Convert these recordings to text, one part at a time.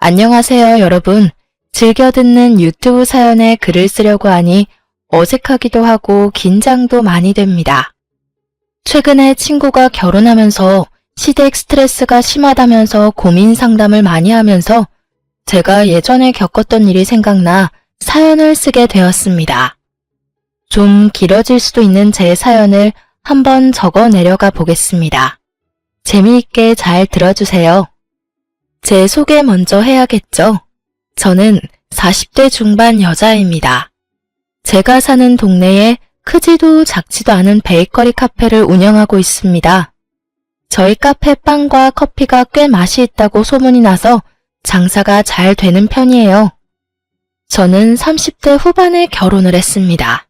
안녕하세요, 여러분. 즐겨 듣는 유튜브 사연에 글을 쓰려고 하니 어색하기도 하고 긴장도 많이 됩니다. 최근에 친구가 결혼하면서 시댁 스트레스가 심하다면서 고민 상담을 많이 하면서 제가 예전에 겪었던 일이 생각나 사연을 쓰게 되었습니다. 좀 길어질 수도 있는 제 사연을 한번 적어 내려가 보겠습니다. 재미있게 잘 들어주세요. 제 소개 먼저 해야겠죠? 저는 40대 중반 여자입니다. 제가 사는 동네에 크지도 작지도 않은 베이커리 카페를 운영하고 있습니다. 저희 카페 빵과 커피가 꽤 맛이 있다고 소문이 나서 장사가 잘 되는 편이에요. 저는 30대 후반에 결혼을 했습니다.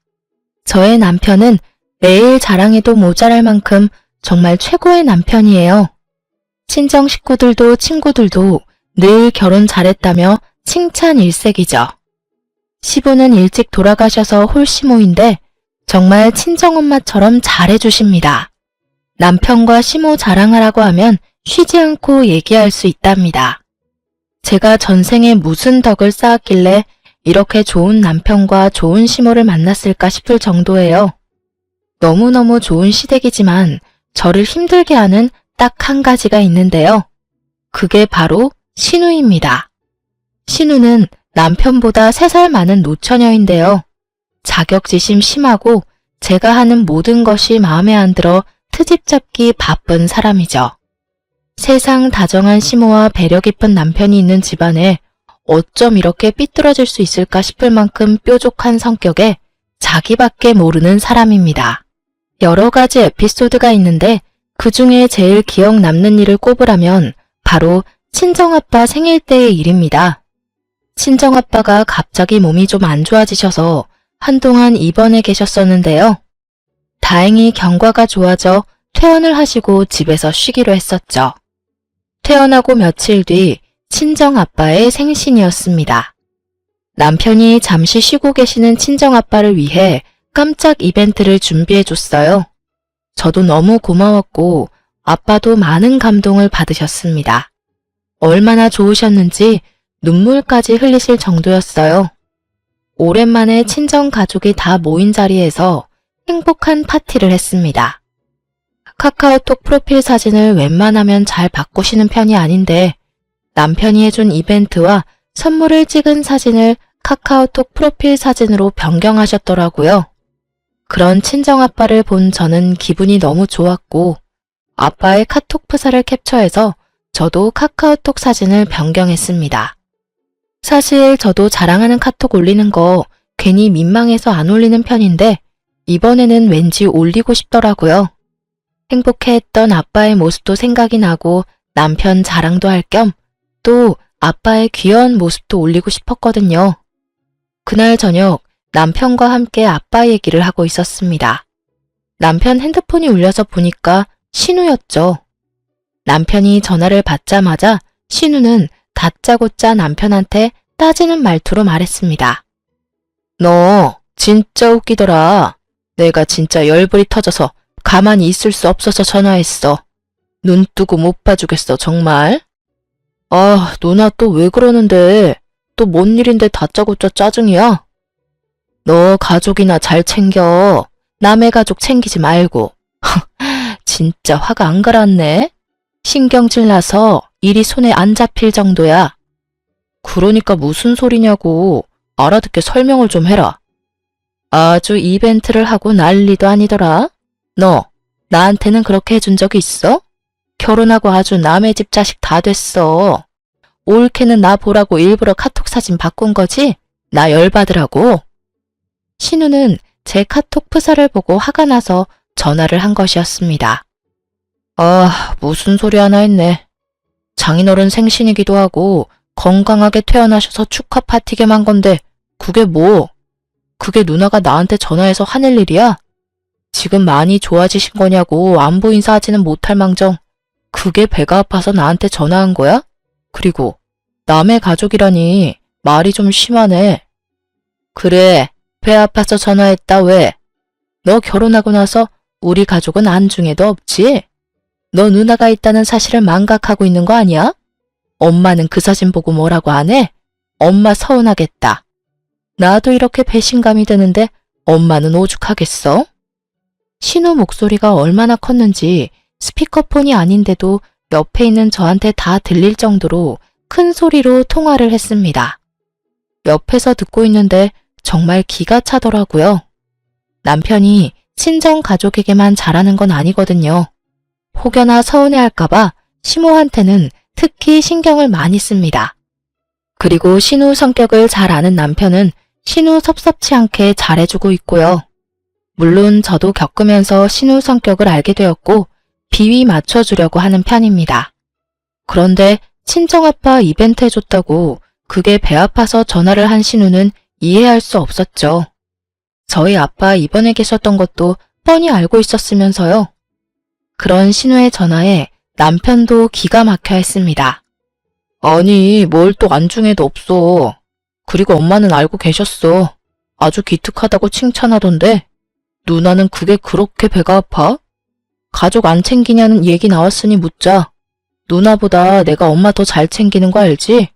저의 남편은 매일 자랑해도 모자랄 만큼 정말 최고의 남편이에요. 친정 식구들도 친구들도 늘 결혼 잘했다며 칭찬 일색이죠. 시부는 일찍 돌아가셔서 홀시모인데 정말 친정엄마처럼 잘해주십니다. 남편과 시모 자랑하라고 하면 쉬지 않고 얘기할 수 있답니다. 제가 전생에 무슨 덕을 쌓았길래 이렇게 좋은 남편과 좋은 시모를 만났을까 싶을 정도예요. 너무너무 좋은 시댁이지만 저를 힘들게 하는 딱 한 가지가 있는데요. 그게 바로 신우입니다. 신우는 남편보다 3살 많은 노처녀인데요. 자격지심 심하고 제가 하는 모든 것이 마음에 안 들어 트집 잡기 바쁜 사람이죠. 세상 다정한 시모와 배려 깊은 남편이 있는 집안에 어쩜 이렇게 삐뚤어질 수 있을까 싶을 만큼 뾰족한 성격에 자기밖에 모르는 사람입니다. 여러 가지 에피소드가 있는데 그 중에 제일 기억 남는 일을 꼽으라면 바로 친정아빠 생일 때의 일입니다. 친정아빠가 갑자기 몸이 좀 안 좋아지셔서 한동안 입원해 계셨었는데요. 다행히 경과가 좋아져 퇴원을 하시고 집에서 쉬기로 했었죠. 퇴원하고 며칠 뒤 친정아빠의 생신이었습니다. 남편이 잠시 쉬고 계시는 친정아빠를 위해 깜짝 이벤트를 준비해줬어요. 저도 너무 고마웠고 아빠도 많은 감동을 받으셨습니다. 얼마나 좋으셨는지 눈물까지 흘리실 정도였어요. 오랜만에 친정 가족이 다 모인 자리에서 행복한 파티를 했습니다. 카카오톡 프로필 사진을 웬만하면 잘 바꾸시는 편이 아닌데 남편이 해준 이벤트와 선물을 찍은 사진을 카카오톡 프로필 사진으로 변경하셨더라고요. 그런 친정아빠를 본 저는 기분이 너무 좋았고 아빠의 카톡 프사를 캡처해서 저도 카카오톡 사진을 변경했습니다. 사실 저도 자랑하는 카톡 올리는 거 괜히 민망해서 안 올리는 편인데 이번에는 왠지 올리고 싶더라고요. 행복해했던 아빠의 모습도 생각이 나고 남편 자랑도 할 겸 또 아빠의 귀여운 모습도 올리고 싶었거든요. 그날 저녁 남편과 함께 아빠 얘기를 하고 있었습니다. 남편 핸드폰이 울려서 보니까 신우였죠. 남편이 전화를 받자마자 신우는 다짜고짜 남편한테 따지는 말투로 말했습니다. 너 진짜 웃기더라. 내가 진짜 열불이 터져서 가만히 있을 수 없어서 전화했어. 눈 뜨고 못 봐주겠어 정말. 아, 누나 또 왜 그러는데? 또 뭔 일인데 다짜고짜 짜증이야? 너 가족이나 잘 챙겨. 남의 가족 챙기지 말고. 진짜 화가 안 가랐네. 신경질 나서 일이 손에 안 잡힐 정도야. 그러니까 무슨 소리냐고. 알아듣게 설명을 좀 해라. 아주 이벤트를 하고 난리도 아니더라. 너 나한테는 그렇게 해준 적이 있어? 결혼하고 아주 남의 집 자식 다 됐어. 올케는 나 보라고 일부러 카톡 사진 바꾼 거지? 나 열받으라고. 신우는 제 카톡 프사를 보고 화가 나서 전화를 한 것이었습니다. 아, 무슨 소리 하나 했네. 장인어른 생신이기도 하고 건강하게 퇴원하셔서 축하 파티 겸 한 건데 그게 뭐? 그게 누나가 나한테 전화해서 화낼 일이야? 지금 많이 좋아지신 거냐고 안부 인사하지는 못할 망정 그게 배가 아파서 나한테 전화한 거야? 그리고 남의 가족이라니 말이 좀 심하네. 그래, 배 아파서 전화했다 왜? 너 결혼하고 나서 우리 가족은 안중에도 없지? 너 누나가 있다는 사실을 망각하고 있는 거 아니야? 엄마는 그 사진 보고 뭐라고 안 해? 엄마 서운하겠다. 나도 이렇게 배신감이 드는데 엄마는 오죽하겠어? 신우 목소리가 얼마나 컸는지 스피커폰이 아닌데도 옆에 있는 저한테 다 들릴 정도로 큰 소리로 통화를 했습니다. 옆에서 듣고 있는데 정말 기가 차더라고요. 남편이 친정 가족에게만 잘하는 건 아니거든요. 혹여나 서운해할까봐 시모한테는 특히 신경을 많이 씁니다. 그리고 신우 성격을 잘 아는 남편은 신우 섭섭치 않게 잘해주고 있고요. 물론 저도 겪으면서 신우 성격을 알게 되었고 비위 맞춰주려고 하는 편입니다. 그런데 친정아빠 이벤트 해줬다고 그게 배 아파서 전화를 한 신우는 이해할 수 없었죠. 저희 아빠 입원해 계셨던 것도 뻔히 알고 있었으면서요. 그런 신우의 전화에 남편도 기가 막혀 했습니다. 아니, 뭘 또 안중에도 없어. 그리고 엄마는 알고 계셨어. 아주 기특하다고 칭찬하던데 누나는 그게 그렇게 배가 아파? 가족 안 챙기냐는 얘기 나왔으니 묻자. 누나보다 내가 엄마 더 잘 챙기는 거 알지?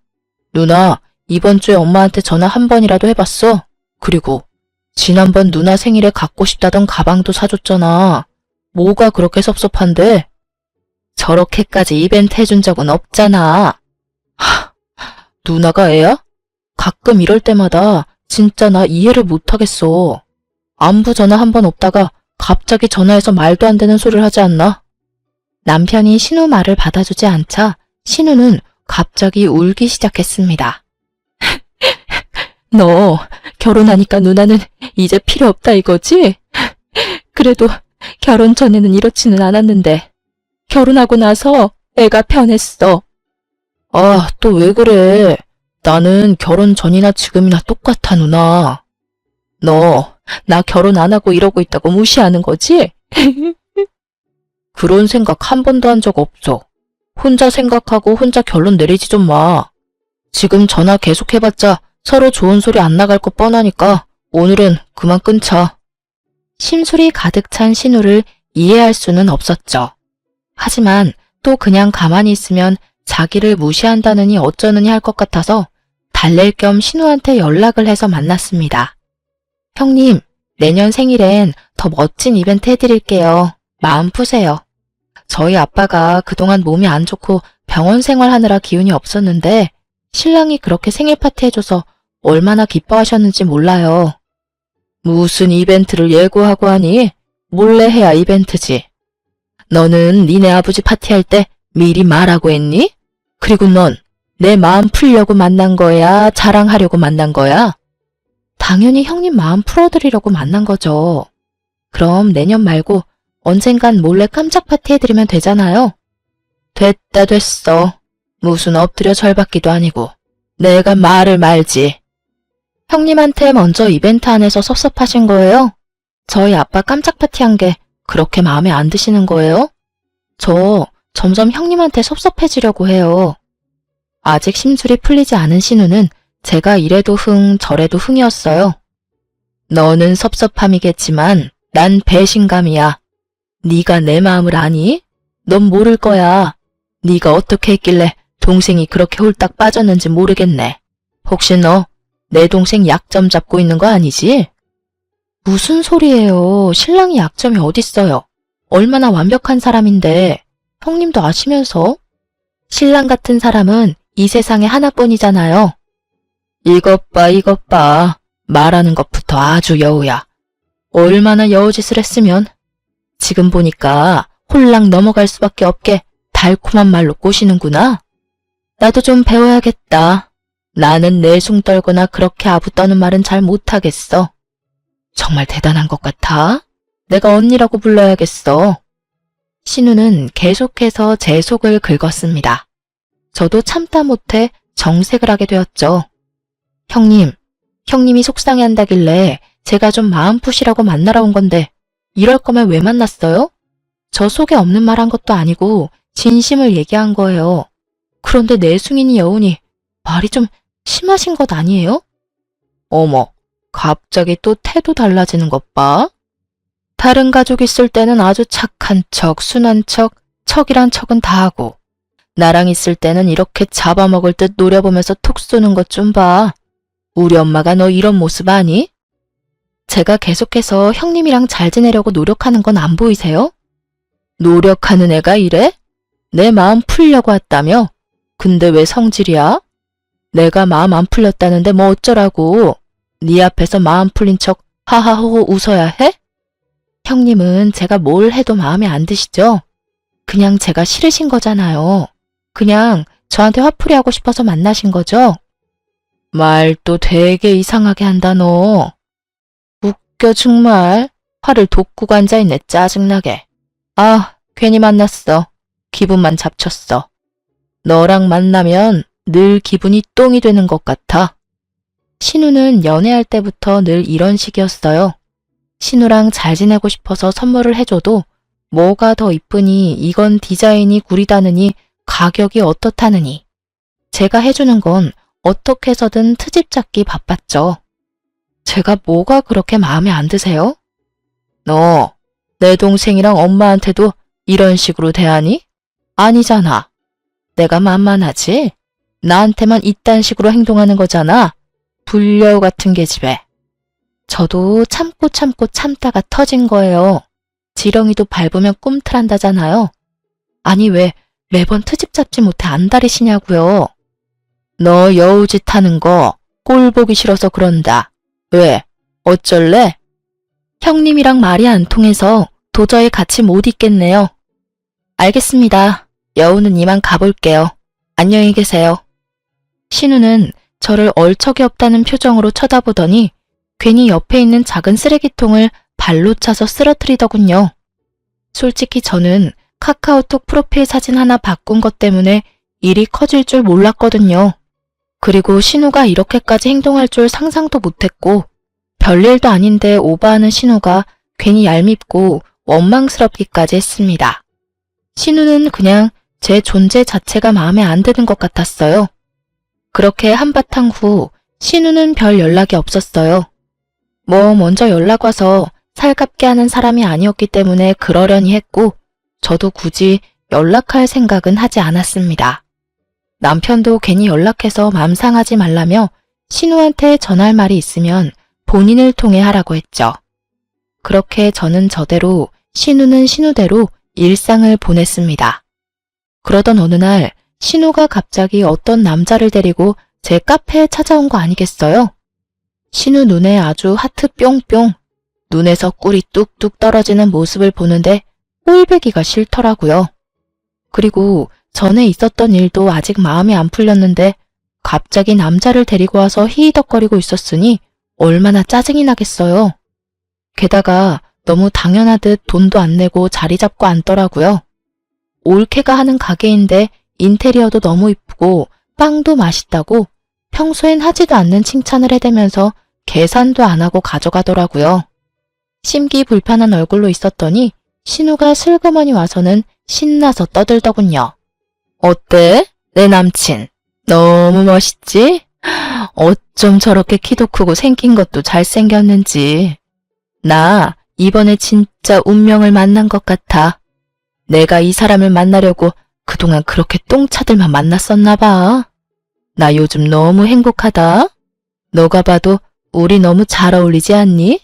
누나, 이번 주에 엄마한테 전화 한 번이라도 해봤어? 그리고 지난번 누나 생일에 갖고 싶다던 가방도 사줬잖아. 뭐가 그렇게 섭섭한데? 저렇게까지 이벤트 해준 적은 없잖아. 누나가 애야? 가끔 이럴 때마다 진짜 나 이해를 못하겠어. 안부 전화 한 번 없다가 갑자기 전화해서 말도 안 되는 소리를 하지 않나? 남편이 신우 말을 받아주지 않자 신우는 갑자기 울기 시작했습니다. 너 결혼하니까 누나는 이제 필요 없다 이거지? 그래도 결혼 전에는 이렇지는 않았는데 결혼하고 나서 애가 변했어. 아, 또 왜 그래? 나는 결혼 전이나 지금이나 똑같아, 누나. 너, 나 결혼 안 하고 이러고 있다고 무시하는 거지? 그런 생각 한 번도 한 적 없어. 혼자 생각하고 혼자 결론 내리지 좀 마. 지금 전화 계속 해봤자 서로 좋은 소리 안 나갈 거 뻔하니까 오늘은 그만 끊자. 심술이 가득 찬 신우를 이해할 수는 없었죠. 하지만 또 그냥 가만히 있으면 자기를 무시한다느니 어쩌느니 할 것 같아서 달랠 겸 신우한테 연락을 해서 만났습니다. 형님, 내년 생일엔 더 멋진 이벤트 해드릴게요. 마음 푸세요. 저희 아빠가 그동안 몸이 안 좋고 병원 생활하느라 기운이 없었는데 신랑이 그렇게 생일 파티 해줘서 얼마나 기뻐하셨는지 몰라요. 무슨 이벤트를 예고하고 하니? 몰래 해야 이벤트지. 너는 니네 아버지 파티할 때 미리 말하고 했니? 그리고 넌 내 마음 풀려고 만난 거야? 자랑하려고 만난 거야? 당연히 형님 마음 풀어드리려고 만난 거죠. 그럼 내년 말고 언젠간 몰래 깜짝 파티 해드리면 되잖아요. 됐다 됐어. 무슨 엎드려 절받기도 아니고 내가 말을 말지. 형님한테 먼저 이벤트 안에서 섭섭하신 거예요? 저희 아빠 깜짝 파티한 게 그렇게 마음에 안 드시는 거예요? 저 점점 형님한테 섭섭해지려고 해요. 아직 심술이 풀리지 않은 신우는 제가 이래도 흥 저래도 흥이었어요. 너는 섭섭함이겠지만 난 배신감이야. 네가 내 마음을 아니? 넌 모를 거야. 네가 어떻게 했길래 동생이 그렇게 홀딱 빠졌는지 모르겠네. 혹시 너 내 동생 약점 잡고 있는 거 아니지? 무슨 소리예요. 신랑이 약점이 어딨어요. 얼마나 완벽한 사람인데 형님도 아시면서. 신랑 같은 사람은 이 세상에 하나뿐이잖아요. 이것 봐 이것 봐. 말하는 것부터 아주 여우야. 얼마나 여우짓을 했으면. 지금 보니까 홀랑 넘어갈 수밖에 없게 달콤한 말로 꼬시는구나. 나도 좀 배워야겠다. 나는 내숭 떨거나 그렇게 아부 떠는 말은 잘 못하겠어. 정말 대단한 것 같아. 내가 언니라고 불러야겠어. 신우는 계속해서 제 속을 긁었습니다. 저도 참다 못해 정색을 하게 되었죠. 형님이 속상해한다길래 제가 좀 마음 푸시라고 만나러 온 건데 이럴 거면 왜 만났어요? 저 속에 없는 말 한 것도 아니고 진심을 얘기한 거예요. 그런데 내숭이니 여우니 말이 좀 심하신 것 아니에요? 어머, 갑자기 또 태도 달라지는 것 봐. 다른 가족 있을 때는 아주 착한 척, 순한 척, 척이란 척은 다 하고 나랑 있을 때는 이렇게 잡아먹을 듯 노려보면서 톡 쏘는 것 좀 봐. 우리 엄마가 너 이런 모습 아니? 제가 계속해서 형님이랑 잘 지내려고 노력하는 건 안 보이세요? 노력하는 애가 이래? 내 마음 풀려고 왔다며? 근데 왜 성질이야? 내가 마음 안 풀렸다는데 뭐 어쩌라고? 네 앞에서 마음 풀린 척 하하호호 웃어야 해? 형님은 제가 뭘 해도 마음에 안 드시죠? 그냥 제가 싫으신 거잖아요. 그냥 저한테 화풀이 하고 싶어서 만나신 거죠? 말 또 되게 이상하게 한다 너. 웃겨 정말. 화를 돋구고 앉아있네 짜증나게. 아, 괜히 만났어. 기분만 잡쳤어. 너랑 만나면 늘 기분이 똥이 되는 것 같아. 신우는 연애할 때부터 늘 이런 식이었어요. 신우랑 잘 지내고 싶어서 선물을 해줘도 뭐가 더 이쁘니 이건 디자인이 구리다느니 가격이 어떻다느니 제가 해주는 건 어떻게 해서든 트집 잡기 바빴죠. 제가 뭐가 그렇게 마음에 안 드세요? 너 내 동생이랑 엄마한테도 이런 식으로 대하니? 아니잖아. 내가 만만하지? 나한테만 이딴 식으로 행동하는 거잖아. 불려우 같은 계집애. 저도 참고 참다가 터진 거예요. 지렁이도 밟으면 꿈틀한다잖아요. 아니 왜 매번 트집 잡지 못해 안달이시냐고요. 너 여우짓 하는 거 꼴 보기 싫어서 그런다. 왜? 어쩔래? 형님이랑 말이 안 통해서 도저히 같이 못 있겠네요. 알겠습니다. 여우는 이만 가볼게요. 안녕히 계세요. 신우는 저를 얼척이 없다는 표정으로 쳐다보더니 괜히 옆에 있는 작은 쓰레기통을 발로 차서 쓰러뜨리더군요. 솔직히 저는 카카오톡 프로필 사진 하나 바꾼 것 때문에 일이 커질 줄 몰랐거든요. 그리고 신우가 이렇게까지 행동할 줄 상상도 못했고 별일도 아닌데 오버하는 신우가 괜히 얄밉고 원망스럽기까지 했습니다. 신우는 그냥 제 존재 자체가 마음에 안 드는 것 같았어요. 그렇게 한바탕 후 신우는 별 연락이 없었어요. 뭐 먼저 연락 와서 살갑게 하는 사람이 아니었기 때문에 그러려니 했고 저도 굳이 연락할 생각은 하지 않았습니다. 남편도 괜히 연락해서 맘 상하지 말라며 신우한테 전할 말이 있으면 본인을 통해 하라고 했죠. 그렇게 저는 저대로 신우는 신우대로 일상을 보냈습니다. 그러던 어느 날 신우가 갑자기 어떤 남자를 데리고 제 카페에 찾아온 거 아니겠어요? 신우 눈에 아주 하트 뿅뿅, 눈에서 꿀이 뚝뚝 떨어지는 모습을 보는데 꼴보기가 싫더라고요. 그리고 전에 있었던 일도 아직 마음이 안 풀렸는데 갑자기 남자를 데리고 와서 히히덕거리고 있었으니 얼마나 짜증이 나겠어요. 게다가 너무 당연하듯 돈도 안 내고 자리 잡고 앉더라고요. 올케가 하는 가게인데 인테리어도 너무 이쁘고 빵도 맛있다고 평소엔 하지도 않는 칭찬을 해대면서 계산도 안 하고 가져가더라고요. 심기불편한 얼굴로 있었더니 신우가 슬그머니 와서는 신나서 떠들더군요. 어때? 내 남친. 너무 멋있지? 어쩜 저렇게 키도 크고 생긴 것도 잘생겼는지. 나 이번에 진짜 운명을 만난 것 같아. 내가 이 사람을 만나려고 그동안 그렇게 똥차들만 만났었나 봐. 나 요즘 너무 행복하다. 너가 봐도 우리 너무 잘 어울리지 않니?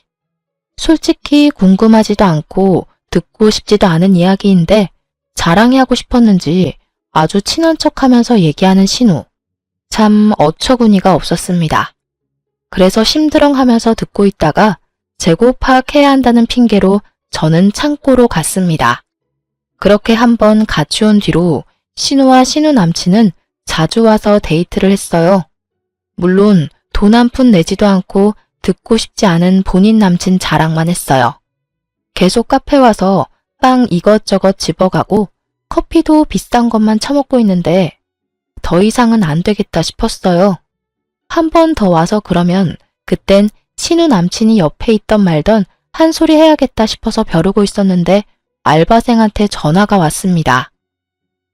솔직히 궁금하지도 않고 듣고 싶지도 않은 이야기인데 자랑해하고 싶었는지 아주 친한 척하면서 얘기하는 신우. 참 어처구니가 없었습니다. 그래서 심드렁하면서 듣고 있다가 재고 파악해야 한다는 핑계로 저는 창고로 갔습니다. 그렇게 한번 같이 온 뒤로 신우와 신우 남친은 자주 와서 데이트를 했어요. 물론 돈 한 푼 내지도 않고 듣고 싶지 않은 본인 남친 자랑만 했어요. 계속 카페 와서 빵 이것저것 집어가고 커피도 비싼 것만 처먹고 있는데 더 이상은 안 되겠다 싶었어요. 한 번 더 와서 그러면 그땐 신우 남친이 옆에 있던 말던 한 소리 해야겠다 싶어서 벼르고 있었는데 알바생한테 전화가 왔습니다.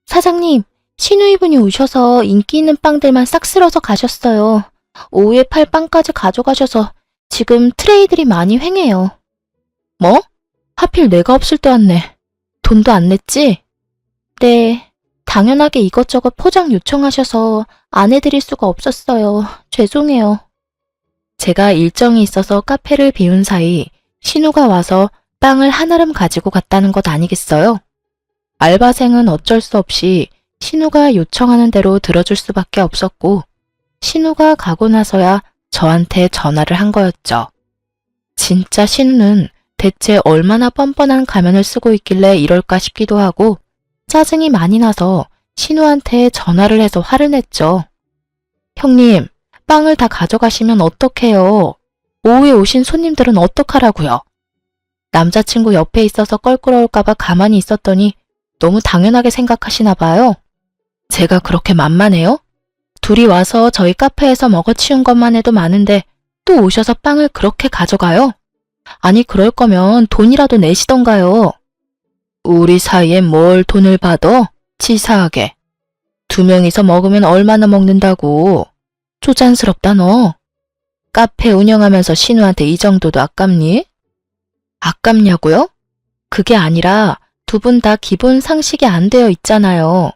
사장님, 신우 이분이 오셔서 인기 있는 빵들만 싹 쓸어서 가셨어요. 오후에 팔 빵까지 가져가셔서 지금 트레이들이 많이 횡해요. 뭐? 하필 내가 없을 때 왔네. 돈도 안 냈지? 네, 당연하게 이것저것 포장 요청하셔서 안 해드릴 수가 없었어요. 죄송해요. 제가 일정이 있어서 카페를 비운 사이 신우가 와서 빵을 한아름 가지고 갔다는 것 아니겠어요? 알바생은 어쩔 수 없이 신우가 요청하는 대로 들어줄 수밖에 없었고 신우가 가고 나서야 저한테 전화를 한 거였죠. 진짜 신우는 대체 얼마나 뻔뻔한 가면을 쓰고 있길래 이럴까 싶기도 하고 짜증이 많이 나서 신우한테 전화를 해서 화를 냈죠. 형님, 빵을 다 가져가시면 어떡해요? 오후에 오신 손님들은 어떡하라고요? 남자친구 옆에 있어서 껄끄러울까봐 가만히 있었더니 너무 당연하게 생각하시나 봐요. 제가 그렇게 만만해요? 둘이 와서 저희 카페에서 먹어치운 것만 해도 많은데 또 오셔서 빵을 그렇게 가져가요? 아니 그럴 거면 돈이라도 내시던가요. 우리 사이에 뭘 돈을 받아? 치사하게. 2명이서 먹으면 얼마나 먹는다고. 쪼잔스럽다 너. 카페 운영하면서 신우한테 이 정도도 아깝니? 아깝냐고요? 그게 아니라 두 분 다 기본 상식이 안 되어 있잖아요.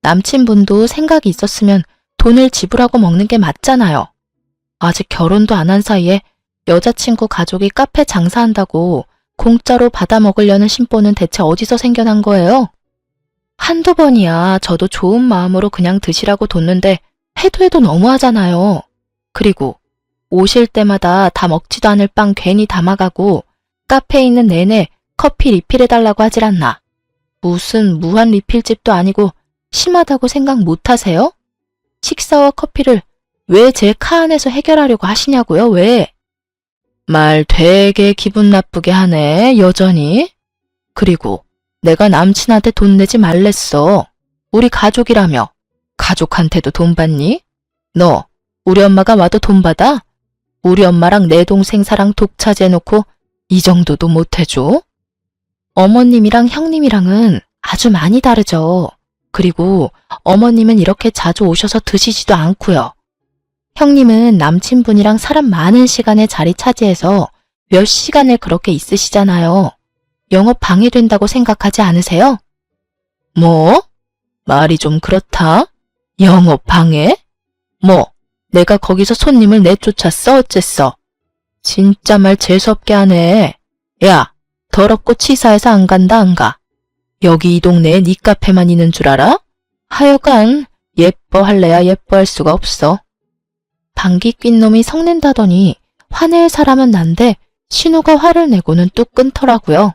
남친분도 생각이 있었으면 돈을 지불하고 먹는 게 맞잖아요. 아직 결혼도 안 한 사이에 여자친구 가족이 카페 장사한다고 공짜로 받아 먹으려는 심보는 대체 어디서 생겨난 거예요? 한두 번이야 저도 좋은 마음으로 그냥 드시라고 뒀는데 해도 너무하잖아요. 그리고 오실 때마다 다 먹지도 않을 빵 괜히 담아가고 카페에 있는 내내 커피 리필해달라고 하질 않나. 무슨 무한 리필집도 아니고 심하다고 생각 못 하세요? 식사와 커피를 왜 제 카 안에서 해결하려고 하시냐고요, 왜? 말 되게 기분 나쁘게 하네, 여전히. 그리고 내가 남친한테 돈 내지 말랬어. 우리 가족이라며. 가족한테도 돈 받니? 너 우리 엄마가 와도 돈 받아? 우리 엄마랑 내 동생 사랑 독차지해놓고 이 정도도 못 해줘? 어머님이랑 형님이랑은 아주 많이 다르죠. 그리고 어머님은 이렇게 자주 오셔서 드시지도 않고요. 형님은 남친분이랑 사람 많은 시간에 자리 차지해서 몇 시간을 그렇게 있으시잖아요. 영업 방해된다고 생각하지 않으세요? 뭐? 말이 좀 그렇다. 영업 방해? 뭐, 내가 거기서 손님을 내쫓았어 어쨌어? 진짜 말 재수없게 하네. 야, 더럽고 치사해서 안 간다 안 가. 여기 이 동네에 네 카페만 있는 줄 알아? 하여간 예뻐할래야 예뻐할 수가 없어. 방귀 낀 놈이 성낸다더니 화낼 사람은 난데 신우가 화를 내고는 뚝 끊더라고요.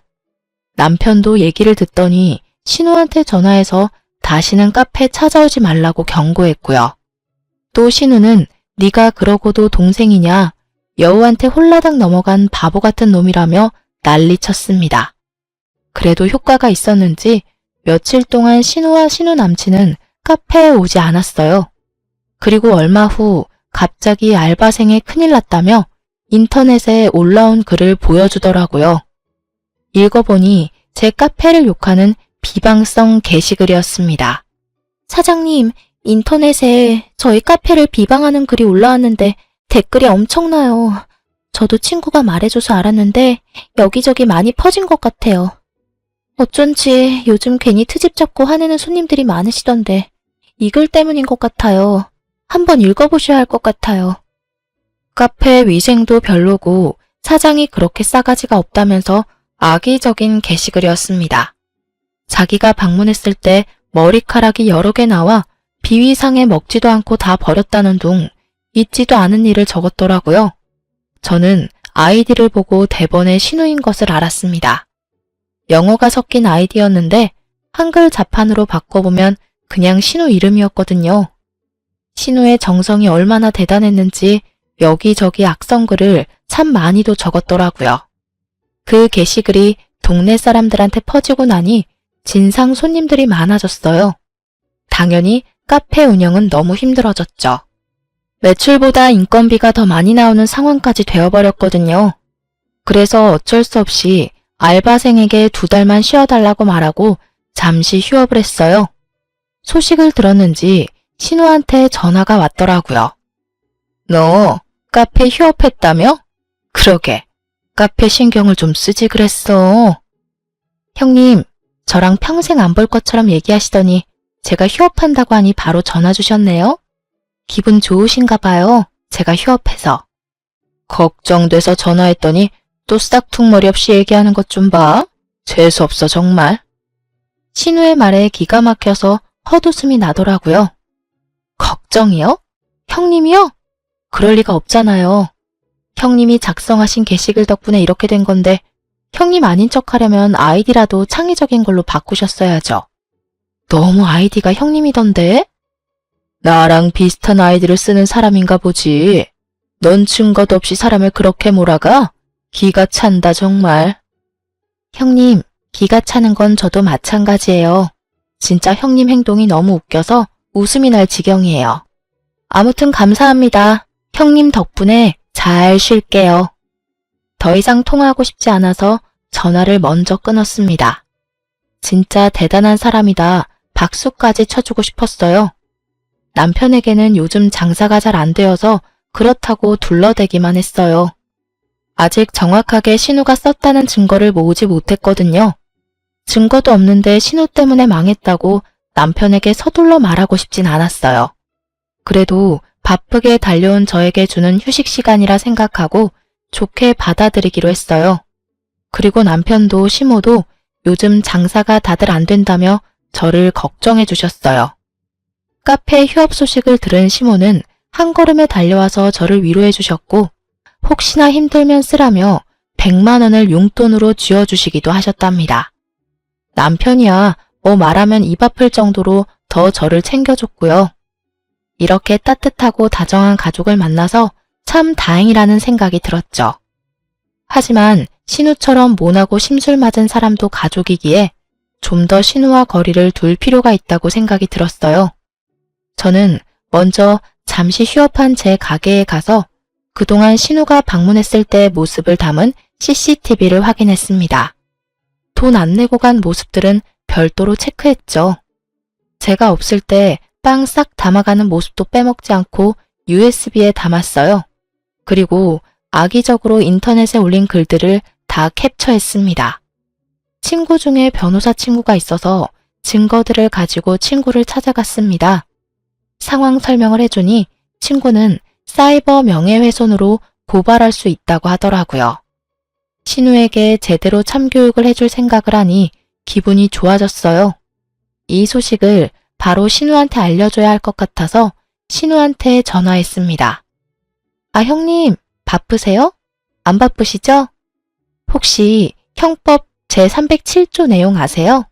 남편도 얘기를 듣더니 신우한테 전화해서 다시는 카페 찾아오지 말라고 경고했고요. 또 신우는 네가 그러고도 동생이냐, 여우한테 홀라당 넘어간 바보 같은 놈이라며 난리쳤습니다. 그래도 효과가 있었는지 며칠 동안 신우와 신우 남친은 카페에 오지 않았어요. 그리고 얼마 후 갑자기 알바생에 큰일 났다며 인터넷에 올라온 글을 보여주더라고요. 읽어보니 제 카페를 욕하는 비방성 게시글이었습니다. 사장님, 인터넷에 저희 카페를 비방하는 글이 올라왔는데 댓글이 엄청나요. 저도 친구가 말해줘서 알았는데 여기저기 많이 퍼진 것 같아요. 어쩐지 요즘 괜히 트집 잡고 화내는 손님들이 많으시던데 이 글 때문인 것 같아요. 한번 읽어보셔야 할 것 같아요. 카페 위생도 별로고 사장이 그렇게 싸가지가 없다면서 악의적인 게시글이었습니다. 자기가 방문했을 때 머리카락이 여러 개 나와 비위상에 먹지도 않고 다 버렸다는 둥 있지도 않은 일을 적었더라고요. 저는 아이디를 보고 대번에 신우인 것을 알았습니다. 영어가 섞인 아이디였는데 한글 자판으로 바꿔보면 그냥 신우 이름이었거든요. 신우의 정성이 얼마나 대단했는지 여기저기 악성글을 참 많이도 적었더라고요. 그 게시글이 동네 사람들한테 퍼지고 나니 진상 손님들이 많아졌어요. 당연히 카페 운영은 너무 힘들어졌죠. 매출보다 인건비가 더 많이 나오는 상황까지 되어버렸거든요. 그래서 어쩔 수 없이 알바생에게 2달만 쉬어달라고 말하고 잠시 휴업을 했어요. 소식을 들었는지 신우한테 전화가 왔더라고요. 너 카페 휴업했다며? 그러게, 카페 신경을 좀 쓰지 그랬어. 형님, 저랑 평생 안 볼 것처럼 얘기하시더니 제가 휴업한다고 하니 바로 전화 주셨네요. 기분 좋으신가 봐요. 제가 휴업해서. 걱정돼서 전화했더니 또 싹퉁머리 없이 얘기하는 것 좀 봐. 재수없어 정말. 신우의 말에 기가 막혀서 헛웃음이 나더라고요. 걱정이요? 형님이요? 그럴 리가 없잖아요. 형님이 작성하신 게시글 덕분에 이렇게 된 건데 형님 아닌 척하려면 아이디라도 창의적인 걸로 바꾸셨어야죠. 너무 아이디가 형님이던데? 나랑 비슷한 아이디를 쓰는 사람인가 보지. 넌 증거도 없이 사람을 그렇게 몰아가? 기가 찬다 정말. 형님, 기가 차는 건 저도 마찬가지예요. 진짜 형님 행동이 너무 웃겨서 웃음이 날 지경이에요. 아무튼 감사합니다. 형님 덕분에 잘 쉴게요. 더 이상 통화하고 싶지 않아서 전화를 먼저 끊었습니다. 진짜 대단한 사람이다. 박수까지 쳐주고 싶었어요. 남편에게는 요즘 장사가 잘 안 되어서 그렇다고 둘러대기만 했어요. 아직 정확하게 신우가 썼다는 증거를 모으지 못했거든요. 증거도 없는데 신우 때문에 망했다고 남편에게 서둘러 말하고 싶진 않았어요. 그래도 바쁘게 달려온 저에게 주는 휴식 시간이라 생각하고 좋게 받아들이기로 했어요. 그리고 남편도 시모도 요즘 장사가 다들 안 된다며 저를 걱정해 주셨어요. 카페 휴업 소식을 들은 시모는 한 걸음에 달려와서 저를 위로해 주셨고 혹시나 힘들면 쓰라며 100만 원을 용돈으로 쥐어주시기도 하셨답니다. 남편이야 뭐 말하면 입 아플 정도로 더 저를 챙겨줬고요. 이렇게 따뜻하고 다정한 가족을 만나서 참 다행이라는 생각이 들었죠. 하지만 신우처럼 모나고 심술 맞은 사람도 가족이기에 좀 더 신우와 거리를 둘 필요가 있다고 생각이 들었어요. 저는 먼저 잠시 휴업한 제 가게에 가서 그동안 신우가 방문했을 때 모습을 담은 CCTV를 확인했습니다. 돈 안 내고 간 모습들은 별도로 체크했죠. 제가 없을 때 빵 싹 담아가는 모습도 빼먹지 않고 USB에 담았어요. 그리고 악의적으로 인터넷에 올린 글들을 다 캡처했습니다. 친구 중에 변호사 친구가 있어서 증거들을 가지고 친구를 찾아갔습니다. 상황 설명을 해주니 친구는 사이버 명예훼손으로 고발할 수 있다고 하더라고요. 신우에게 제대로 참교육을 해줄 생각을 하니 기분이 좋아졌어요. 이 소식을 바로 신우한테 알려줘야 할 것 같아서 신우한테 전화했습니다. 아, 형님, 바쁘세요? 안 바쁘시죠? 혹시 형법 제307조 내용 아세요?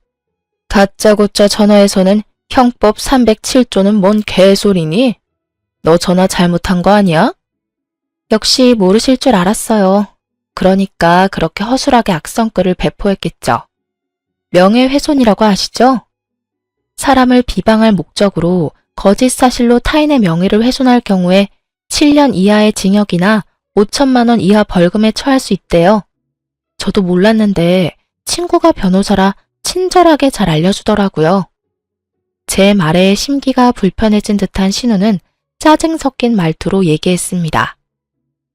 다짜고짜 전화해서는 형법 307조는 뭔 개소리니? 너 전화 잘못한 거 아니야? 역시 모르실 줄 알았어요. 그러니까 그렇게 허술하게 악성글을 배포했겠죠. 명예훼손이라고 아시죠? 사람을 비방할 목적으로 거짓 사실로 타인의 명예를 훼손할 경우에 7년 이하의 징역이나 5천만 원 이하 벌금에 처할 수 있대요. 저도 몰랐는데 친구가 변호사라 친절하게 잘 알려주더라고요. 제 말에 심기가 불편해진 듯한 신우는 짜증 섞인 말투로 얘기했습니다.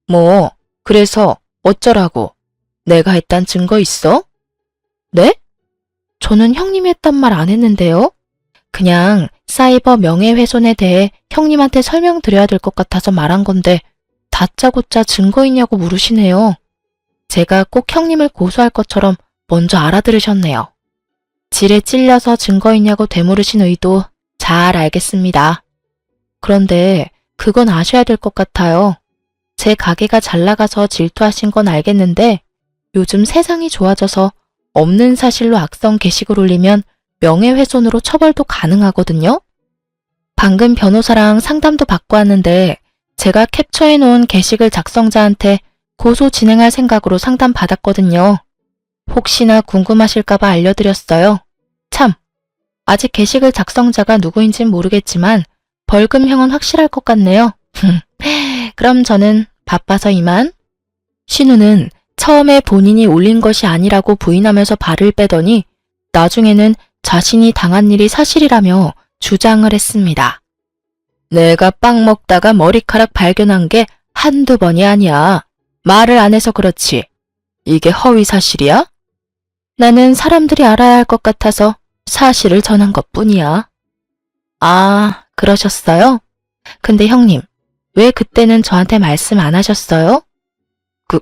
뭐, 그래서 어쩌라고? 내가 했단 증거 있어? 네? 저는 형님이 했단 말 안 했는데요. 그냥 사이버 명예훼손에 대해 형님한테 설명드려야 될 것 같아서 말한 건데 다짜고짜 증거 있냐고 물으시네요. 제가 꼭 형님을 고소할 것처럼 먼저 알아들으셨네요. 질에 찔려서 증거 있냐고 되물으신 의도 잘 알겠습니다. 그런데 그건 아셔야 될 것 같아요. 제 가게가 잘 나가서 질투하신 건 알겠는데 요즘 세상이 좋아져서 없는 사실로 악성 게시글 올리면 명예훼손으로 처벌도 가능하거든요. 방금 변호사랑 상담도 받고 왔는데 제가 캡처해놓은 게시글 작성자한테 고소 진행할 생각으로 상담 받았거든요. 혹시나 궁금하실까봐 알려드렸어요. 참, 아직 게시글 작성자가 누구인진 모르겠지만 벌금형은 확실할 것 같네요. 그럼 저는 바빠서 이만. 신우는 처음에 본인이 올린 것이 아니라고 부인하면서 발을 빼더니 나중에는 자신이 당한 일이 사실이라며 주장을 했습니다. 내가 빵 먹다가 머리카락 발견한 게 한두 번이 아니야. 말을 안 해서 그렇지. 이게 허위 사실이야? 나는 사람들이 알아야 할 것 같아서 사실을 전한 것뿐이야. 아, 그러셨어요? 근데 형님, 왜 그때는 저한테 말씀 안 하셨어요? 그,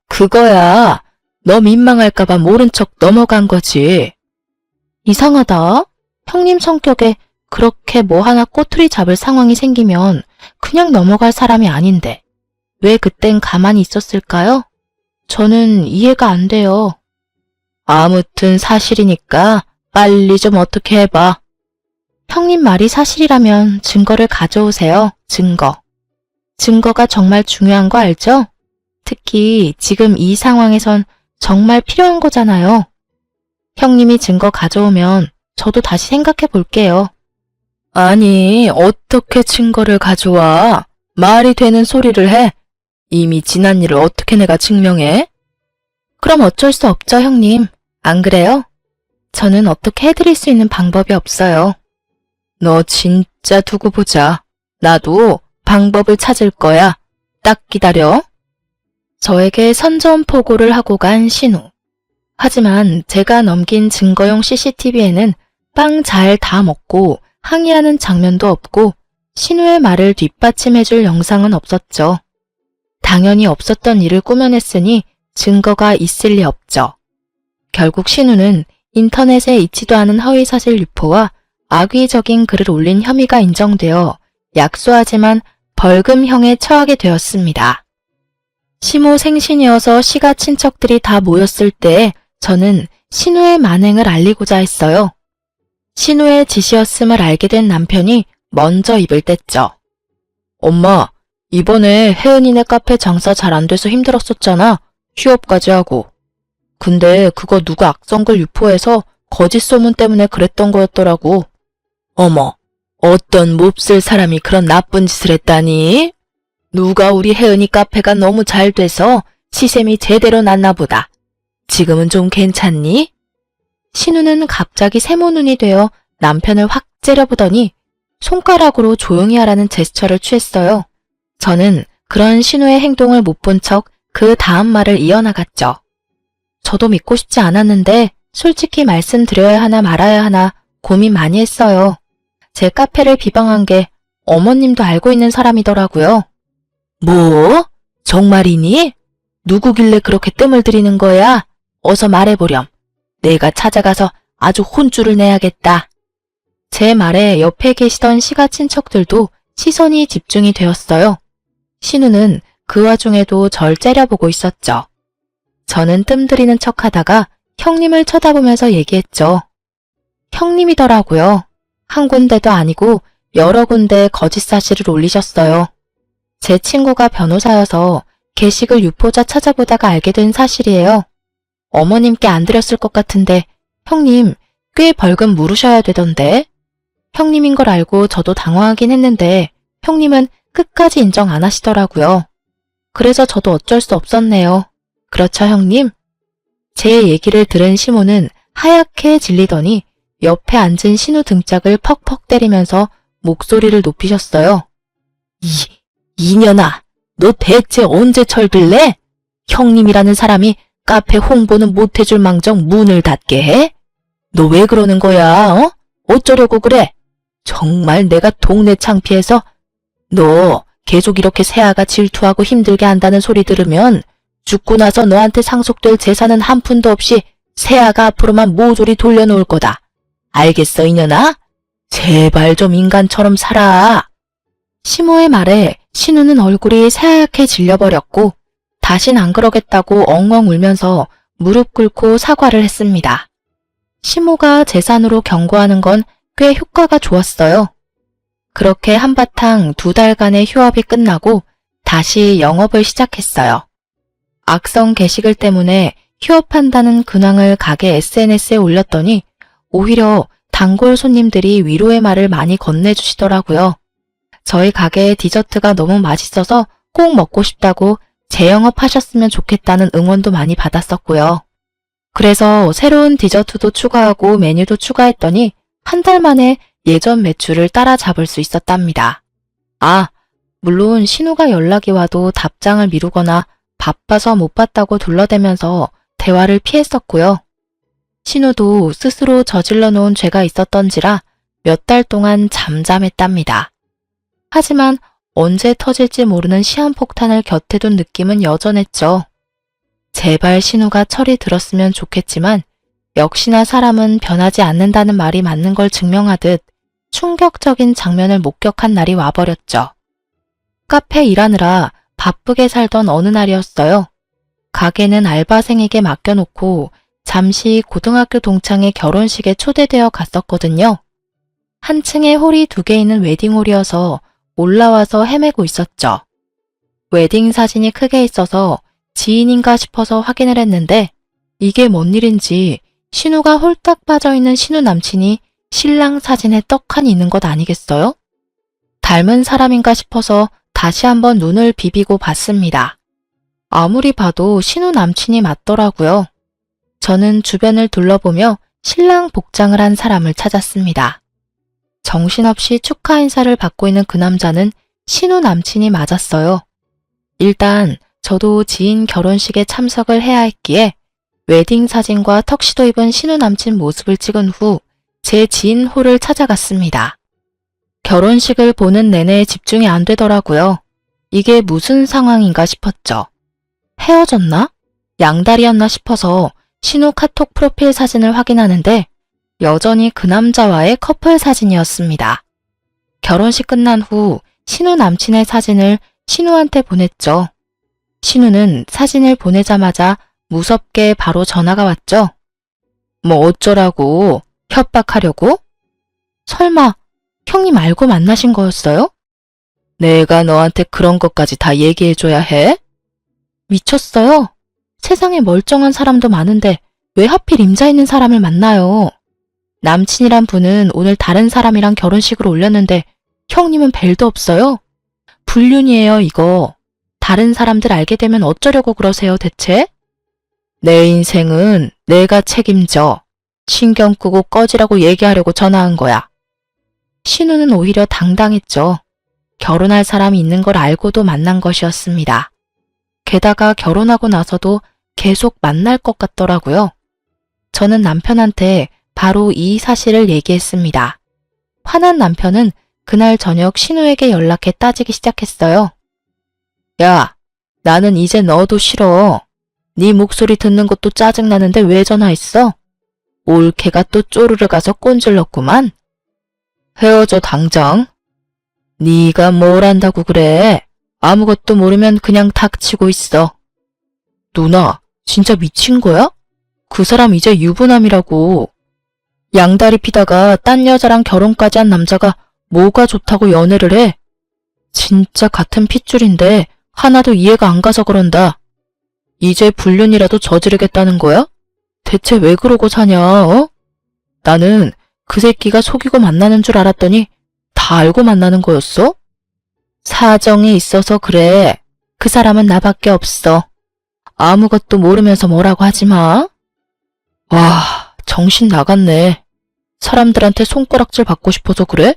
그거야. 너 민망할까봐 모른 척 넘어간 거지. 이상하다. 형님 성격에 그렇게 뭐 하나 꼬투리 잡을 상황이 생기면 그냥 넘어갈 사람이 아닌데 왜 그땐 가만히 있었을까요? 저는 이해가 안 돼요. 아무튼 사실이니까 빨리 좀 어떻게 해봐. 형님 말이 사실이라면 증거를 가져오세요. 증거. 증거가 정말 중요한 거 알죠? 특히 지금 이 상황에선 정말 필요한 거잖아요. 형님이 증거 가져오면 저도 다시 생각해 볼게요. 아니, 어떻게 증거를 가져와? 말이 되는 소리를 해. 이미 지난 일을 어떻게 내가 증명해? 그럼 어쩔 수 없죠, 형님. 안 그래요? 저는 어떻게 해드릴 수 있는 방법이 없어요. 너 진짜 두고 보자. 나도 방법을 찾을 거야. 딱 기다려. 저에게 선전포고를 하고 간 신우. 하지만 제가 넘긴 증거용 CCTV에는 빵 잘 다 먹고 항의하는 장면도 없고 신우의 말을 뒷받침해줄 영상은 없었죠. 당연히 없었던 일을 꾸며냈으니 증거가 있을 리 없죠. 결국 신우는 인터넷에 있지도 않은 허위사실 유포와 악의적인 글을 올린 혐의가 인정되어 약소하지만 벌금형에 처하게 되었습니다. 시모 생신이어서 시가 친척들이 다 모였을 때 저는 신우의 만행을 알리고자 했어요. 신우의 짓이었음을 알게 된 남편이 먼저 입을 뗐죠. 엄마, 이번에 혜은이네 카페 장사 잘 안 돼서 힘들었었잖아. 휴업까지 하고. 근데 그거 누가 악성글 유포해서 거짓 소문 때문에 그랬던 거였더라고. 어머, 어떤 몹쓸 사람이 그런 나쁜 짓을 했다니? 누가 우리 혜은이 카페가 너무 잘 돼서 시샘이 제대로 났나 보다. 지금은 좀 괜찮니? 신우는 갑자기 세모눈이 되어 남편을 확 째려보더니 손가락으로 조용히 하라는 제스처를 취했어요. 저는 그런 신우의 행동을 못 본 척 그 다음 말을 이어나갔죠. 저도 믿고 싶지 않았는데 솔직히 말씀드려야 하나 말아야 하나 고민 많이 했어요. 제 카페를 비방한 게 어머님도 알고 있는 사람이더라고요. 뭐? 정말이니? 누구길래 그렇게 뜸을 들이는 거야? 어서 말해보렴. 내가 찾아가서 아주 혼쭐을 내야겠다. 제 말에 옆에 계시던 시가 친척들도 시선이 집중이 되었어요. 신우는 그 와중에도 절 째려보고 있었죠. 저는 뜸들이는 척하다가 형님을 쳐다보면서 얘기했죠. 형님이더라고요. 한 군데도 아니고 여러 군데 거짓 사실을 올리셨어요. 제 친구가 변호사여서 게시글 유포자 찾아보다가 알게 된 사실이에요. 어머님께 안 드렸을 것 같은데 형님 꽤 벌금 물으셔야 되던데. 형님인 걸 알고 저도 당황하긴 했는데 형님은 끝까지 인정 안 하시더라고요. 그래서 저도 어쩔 수 없었네요. 그렇죠, 형님? 제 얘기를 들은 시모는 하얗게 질리더니 옆에 앉은 신우 등짝을 퍽퍽 때리면서 목소리를 높이셨어요. 이년아, 너 대체 언제 철들래? 형님이라는 사람이 카페 홍보는 못해줄 망정 문을 닫게 해? 너 왜 그러는 거야, 어? 어쩌려고 그래? 정말 내가 동네 창피해서 너 계속 이렇게 세아가 질투하고 힘들게 한다는 소리 들으면 죽고 나서 너한테 상속될 재산은 한 푼도 없이 세아가 앞으로만 모조리 돌려놓을 거다. 알겠어, 이년아? 제발 좀 인간처럼 살아. 시모의 말에 신우는 얼굴이 새하얗게 질려버렸고 다신 안 그러겠다고 엉엉 울면서 무릎 꿇고 사과를 했습니다. 시모가 재산으로 경고하는 건 꽤 효과가 좋았어요. 그렇게 한바탕 2달간의 휴업이 끝나고 다시 영업을 시작했어요. 악성 게시글 때문에 휴업한다는 근황을 가게 SNS에 올렸더니 오히려 단골 손님들이 위로의 말을 많이 건네주시더라고요. 저희 가게의 디저트가 너무 맛있어서 꼭 먹고 싶다고 재영업하셨으면 좋겠다는 응원도 많이 받았었고요. 그래서 새로운 디저트도 추가하고 메뉴도 추가했더니 한 달 만에 예전 매출을 따라잡을 수 있었답니다. 아, 물론 신우가 연락이 와도 답장을 미루거나 바빠서 못 봤다고 둘러대면서 대화를 피했었고요. 신우도 스스로 저질러 놓은 죄가 있었던지라 몇 달 동안 잠잠했답니다. 하지만 언제 터질지 모르는 시한폭탄을 곁에 둔 느낌은 여전했죠. 제발 신우가 철이 들었으면 좋겠지만 역시나 사람은 변하지 않는다는 말이 맞는 걸 증명하듯 충격적인 장면을 목격한 날이 와버렸죠. 카페 일하느라 바쁘게 살던 어느 날이었어요. 가게는 알바생에게 맡겨놓고 잠시 고등학교 동창의 결혼식에 초대되어 갔었거든요. 한 층에 홀이 2개 있는 웨딩홀이어서 올라와서 헤매고 있었죠. 웨딩 사진이 크게 있어서 지인인가 싶어서 확인을 했는데 이게 뭔 일인지 신우가 홀딱 빠져있는 신우 남친이 신랑 사진에 떡하니 있는 것 아니겠어요? 닮은 사람인가 싶어서 다시 한번 눈을 비비고 봤습니다. 아무리 봐도 신우 남친이 맞더라고요. 저는 주변을 둘러보며 신랑 복장을 한 사람을 찾았습니다. 정신없이 축하 인사를 받고 있는 그 남자는 신우 남친이 맞았어요. 일단 저도 지인 결혼식에 참석을 해야 했기에 웨딩 사진과 턱시도 입은 신우 남친 모습을 찍은 후 제 지인 홀을 찾아갔습니다. 결혼식을 보는 내내 집중이 안 되더라고요. 이게 무슨 상황인가 싶었죠. 헤어졌나? 양다리였나 싶어서 신우 카톡 프로필 사진을 확인하는데 여전히 그 남자와의 커플 사진이었습니다. 결혼식 끝난 후 신우 남친의 사진을 신우한테 보냈죠. 신우는 사진을 보내자마자 무섭게 바로 전화가 왔죠. 뭐 어쩌라고? 협박하려고? 설마 형님 알고 만나신 거였어요? 내가 너한테 그런 것까지 다 얘기해줘야 해? 미쳤어요? 세상에 멀쩡한 사람도 많은데 왜 하필 임자 있는 사람을 만나요? 남친이란 분은 오늘 다른 사람이랑 결혼식을 올렸는데 형님은 벨도 없어요? 불륜이에요 이거. 다른 사람들 알게 되면 어쩌려고 그러세요 대체? 내 인생은 내가 책임져. 신경 끄고 꺼지라고 얘기하려고 전화한 거야. 신우는 오히려 당당했죠. 결혼할 사람이 있는 걸 알고도 만난 것이었습니다. 게다가 결혼하고 나서도 계속 만날 것 같더라고요. 저는 남편한테 바로 이 사실을 얘기했습니다. 화난 남편은 그날 저녁 신우에게 연락해 따지기 시작했어요. 야, 나는 이제 너도 싫어. 네 목소리 듣는 것도 짜증나는데 왜 전화했어? 올케가 또 쪼르르 가서 꼰질렀구만. 헤어져 당장. 네가 뭘 안다고 그래. 아무것도 모르면 그냥 닥치고 있어. 누나, 진짜 미친 거야? 그 사람 이제 유부남이라고. 양다리 피다가 딴 여자랑 결혼까지 한 남자가 뭐가 좋다고 연애를 해? 진짜 같은 핏줄인데 하나도 이해가 안 가서 그런다. 이제 불륜이라도 저지르겠다는 거야? 대체 왜 그러고 사냐, 어? 나는 그 새끼가 속이고 만나는 줄 알았더니 다 알고 만나는 거였어? 사정이 있어서 그래. 그 사람은 나밖에 없어. 아무것도 모르면서 뭐라고 하지 마. 와, 정신 나갔네. 사람들한테 손가락질 받고 싶어서 그래?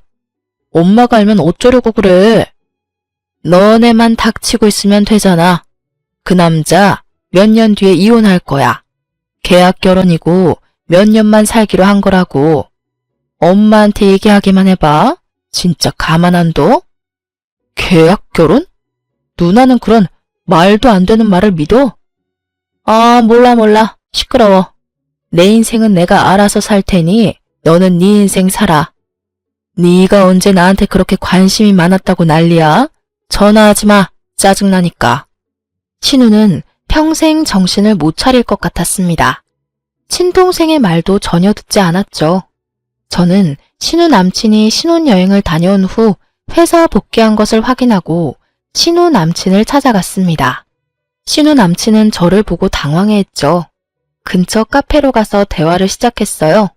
엄마가 알면 어쩌려고 그래. 너네만 닥치고 있으면 되잖아. 그 남자 몇 년 뒤에 이혼할 거야. 계약 결혼이고 몇 년만 살기로 한 거라고. 엄마한테 얘기하기만 해봐. 진짜 가만 안 둬? 계약 결혼? 누나는 그런 말도 안 되는 말을 믿어? 아, 몰라. 시끄러워. 내 인생은 내가 알아서 살 테니 너는 네 인생 살아. 네가 언제 나한테 그렇게 관심이 많았다고 난리야? 전화하지 마. 짜증나니까. 신우는 평생 정신을 못 차릴 것 같았습니다. 친동생의 말도 전혀 듣지 않았죠. 저는 신우 남친이 신혼여행을 다녀온 후 회사 복귀한 것을 확인하고 신우 남친을 찾아갔습니다. 신우 남친은 저를 보고 당황해했죠. 근처 카페로 가서 대화를 시작했어요.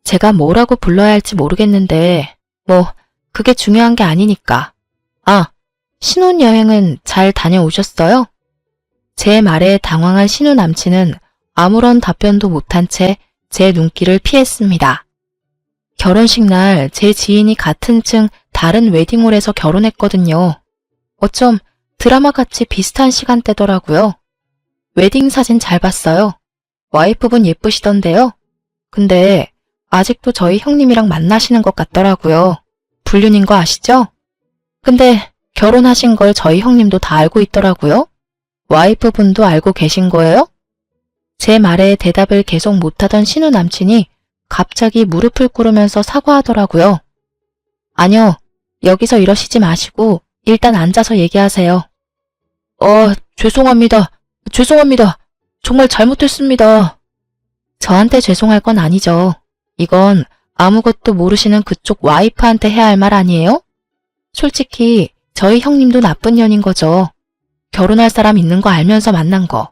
제가 뭐라고 불러야 할지 모르겠는데 그게 중요한 게 아니니까. 아, 신혼여행은 잘 다녀오셨어요? 제 말에 당황한 신우 남친은 아무런 답변도 못한 채 제 눈길을 피했습니다. 결혼식 날 제 지인이 같은 층 다른 웨딩홀에서 결혼했거든요. 어쩜 드라마같이 비슷한 시간대더라고요. 웨딩 사진 잘 봤어요. 와이프분 예쁘시던데요. 근데 아직도 저희 형님이랑 만나시는 것 같더라고요. 불륜인 거 아시죠? 근데 결혼하신 걸 저희 형님도 다 알고 있더라고요. 와이프분도 알고 계신 거예요? 제 말에 대답을 계속 못하던 신우 남친이 갑자기 무릎을 꿇으면서 사과하더라고요. 아니요, 여기서 이러시지 마시고 일단 앉아서 얘기하세요. 죄송합니다. 죄송합니다. 정말 잘못했습니다. 저한테 죄송할 건 아니죠. 이건 아무것도 모르시는 그쪽 와이프한테 해야 할 말 아니에요? 솔직히 저희 형님도 나쁜 년인 거죠. 결혼할 사람 있는 거 알면서 만난 거.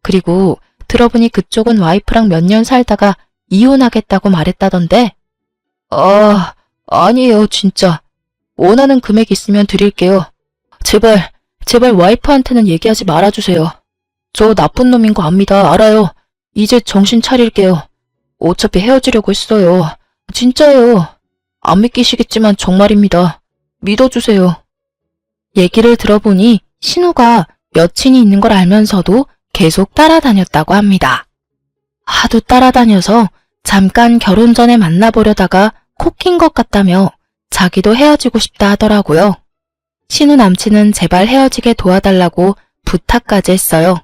그리고 들어보니 그쪽은 와이프랑 몇 년 살다가 이혼하겠다고 말했다던데. 아니에요, 진짜. 원하는 금액 있으면 드릴게요. 제발 와이프한테는 얘기하지 말아주세요. 저 나쁜 놈인 거 압니다. 알아요. 이제 정신 차릴게요. 어차피 헤어지려고 했어요. 진짜예요. 안 믿기시겠지만 정말입니다. 믿어주세요. 얘기를 들어보니 신우가 여친이 있는 걸 알면서도 계속 따라다녔다고 합니다. 하도 따라다녀서 잠깐 결혼 전에 만나보려다가 콕 낀 것 같다며 자기도 헤어지고 싶다 하더라고요. 신우 남친은 제발 헤어지게 도와달라고 부탁까지 했어요.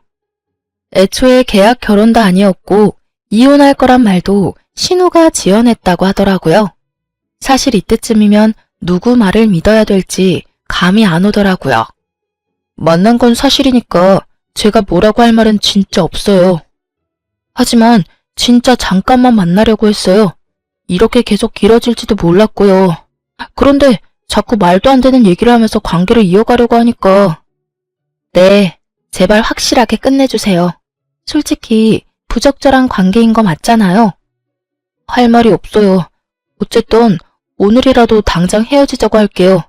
애초에 계약 결혼도 아니었고 이혼할 거란 말도 신우가 지어냈다고 하더라고요. 사실 이때쯤이면 누구 말을 믿어야 될지 감이 안 오더라고요. 만난 건 사실이니까 제가 뭐라고 할 말은 진짜 없어요. 하지만 진짜 잠깐만 만나려고 했어요. 이렇게 계속 길어질지도 몰랐고요. 그런데 자꾸 말도 안 되는 얘기를 하면서 관계를 이어가려고 하니까. 네, 제발 확실하게 끝내주세요. 솔직히 부적절한 관계인 거 맞잖아요. 할 말이 없어요. 어쨌든 오늘이라도 당장 헤어지자고 할게요.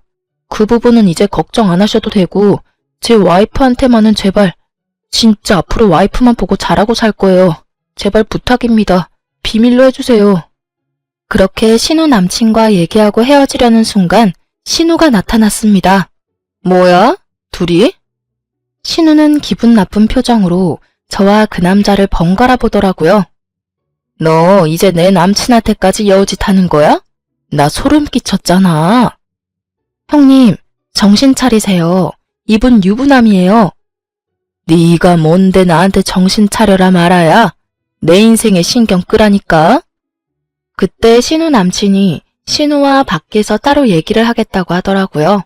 그 부분은 이제 걱정 안 하셔도 되고 제 와이프한테만은 제발, 진짜 앞으로 와이프만 보고 잘하고 살 거예요. 제발 부탁입니다. 비밀로 해주세요. 그렇게 신우 남친과 얘기하고 헤어지려는 순간 신우가 나타났습니다. 뭐야? 둘이? 신우는 기분 나쁜 표정으로 저와 그 남자를 번갈아 보더라고요. 너 이제 내 남친한테까지 여우짓 하는 거야? 나 소름 끼쳤잖아. 형님, 정신 차리세요. 이분 유부남이에요. 네가 뭔데 나한테 정신 차려라 말아야. 내 인생에 신경 끄라니까. 그때 신우 남친이 신우와 밖에서 따로 얘기를 하겠다고 하더라고요.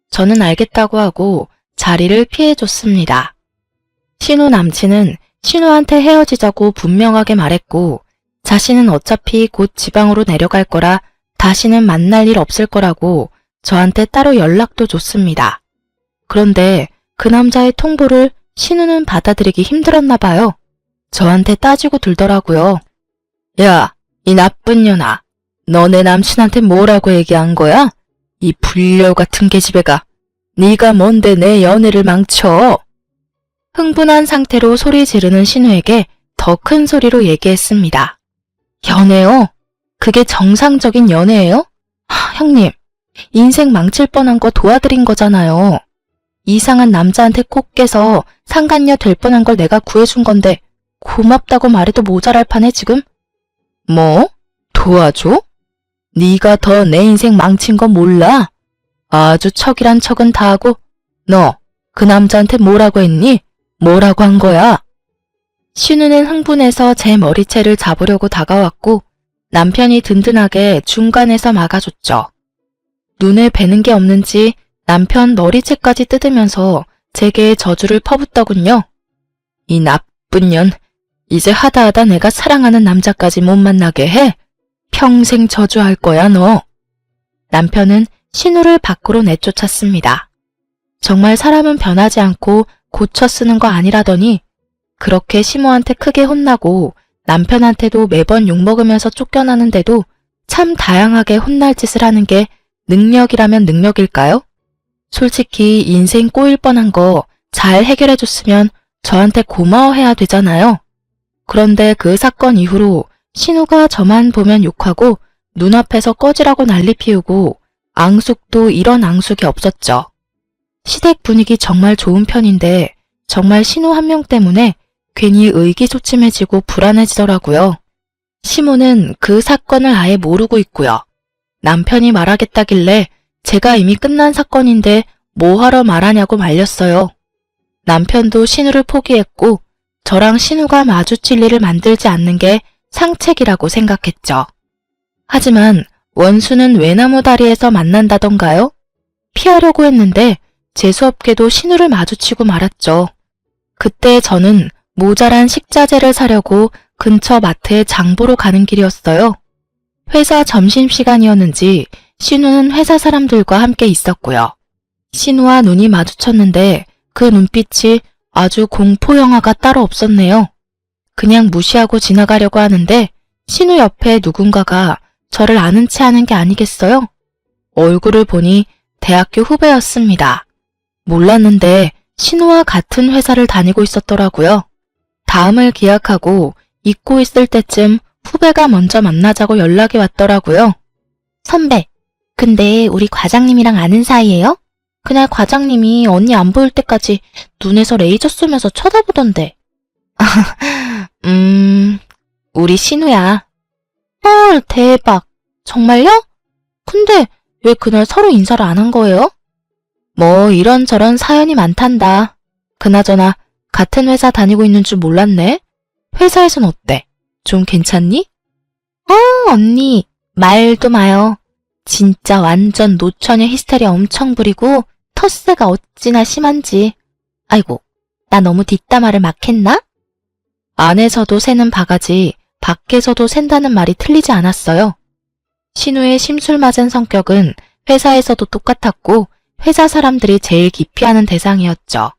저는 알겠다고 하고 자리를 피해줬습니다. 신우 남친은 신우한테 헤어지자고 분명하게 말했고 자신은 어차피 곧 지방으로 내려갈 거라 다시는 만날 일 없을 거라고 저한테 따로 연락도 줬습니다. 그런데 그 남자의 통보를 신우는 받아들이기 힘들었나 봐요. 저한테 따지고 들더라고요. 야, 이 나쁜 년아. 너 내 남친한테 뭐라고 얘기한 거야? 이 불려 같은 계집애가. 네가 뭔데 내 연애를 망쳐? 흥분한 상태로 소리 지르는 신우에게 더 큰 소리로 얘기했습니다. 연애요? 그게 정상적인 연애예요? 형님, 인생 망칠 뻔한 거 도와드린 거잖아요. 이상한 남자한테 꼭 깨서 상간녀 될 뻔한 걸 내가 구해준 건데 고맙다고 말해도 모자랄 판에 지금? 뭐? 도와줘? 네가 더 내 인생 망친 거 몰라? 아주 척이란 척은 다 하고 너 그 남자한테 뭐라고 했니? 뭐라고 한 거야? 신우는 흥분해서 제 머리채를 잡으려고 다가왔고 남편이 든든하게 중간에서 막아줬죠. 눈에 뵈는 게 없는지 남편 머리채까지 뜯으면서 제게 저주를 퍼붓더군요. 이 나쁜 년, 이제 하다하다 내가 사랑하는 남자까지 못 만나게 해? 평생 저주할 거야 너. 남편은 신우를 밖으로 내쫓았습니다. 정말 사람은 변하지 않고 고쳐 쓰는 거 아니라더니 그렇게 시모한테 크게 혼나고 남편한테도 매번 욕먹으면서 쫓겨나는데도 참 다양하게 혼날 짓을 하는 게 능력이라면 능력일까요? 솔직히 인생 꼬일 뻔한 거 잘 해결해줬으면 저한테 고마워해야 되잖아요. 그런데 그 사건 이후로 신우가 저만 보면 욕하고 눈앞에서 꺼지라고 난리 피우고 앙숙도 이런 앙숙이 없었죠. 시댁 분위기 정말 좋은 편인데 정말 신우 한 명 때문에 괜히 의기소침해지고 불안해지더라고요. 시모는 그 사건을 아예 모르고 있고요. 남편이 말하겠다길래 제가 이미 끝난 사건인데 뭐하러 말하냐고 말렸어요. 남편도 신우를 포기했고 저랑 신우가 마주칠 일을 만들지 않는 게 상책이라고 생각했죠. 하지만 원수는 외나무 다리에서 만난다던가요? 피하려고 했는데 재수없게도 신우를 마주치고 말았죠. 그때 저는 모자란 식자재를 사려고 근처 마트에 장보러 가는 길이었어요. 회사 점심시간이었는지 신우는 회사 사람들과 함께 있었고요. 신우와 눈이 마주쳤는데 그 눈빛이 아주 공포 영화가 따로 없었네요. 그냥 무시하고 지나가려고 하는데 신우 옆에 누군가가 저를 아는 체 하는 게 아니겠어요? 얼굴을 보니 대학교 후배였습니다. 몰랐는데 신우와 같은 회사를 다니고 있었더라고요. 다음을 기약하고 잊고 있을 때쯤 후배가 먼저 만나자고 연락이 왔더라고요. 선배, 근데 우리 과장님이랑 아는 사이예요? 그날 과장님이 언니 안 보일 때까지 눈에서 레이저 쏘면서 쳐다보던데. 우리 신우야. 헐, 대박. 정말요? 근데 왜 그날 서로 인사를 안 한 거예요? 뭐 이런저런 사연이 많단다. 그나저나 같은 회사 다니고 있는 줄 몰랐네. 회사에선 어때? 좀 괜찮니? 언니, 말도 마요. 진짜 완전 노처녀 히스테리 엄청 부리고 텃세가 어찌나 심한지. 아이고, 나 너무 뒷담화를 막 했나? 안에서도 새는 바가지, 밖에서도 샌다는 말이 틀리지 않았어요. 신우의 심술맞은 성격은 회사에서도 똑같았고 회사 사람들이 제일 기피하는 대상이었죠.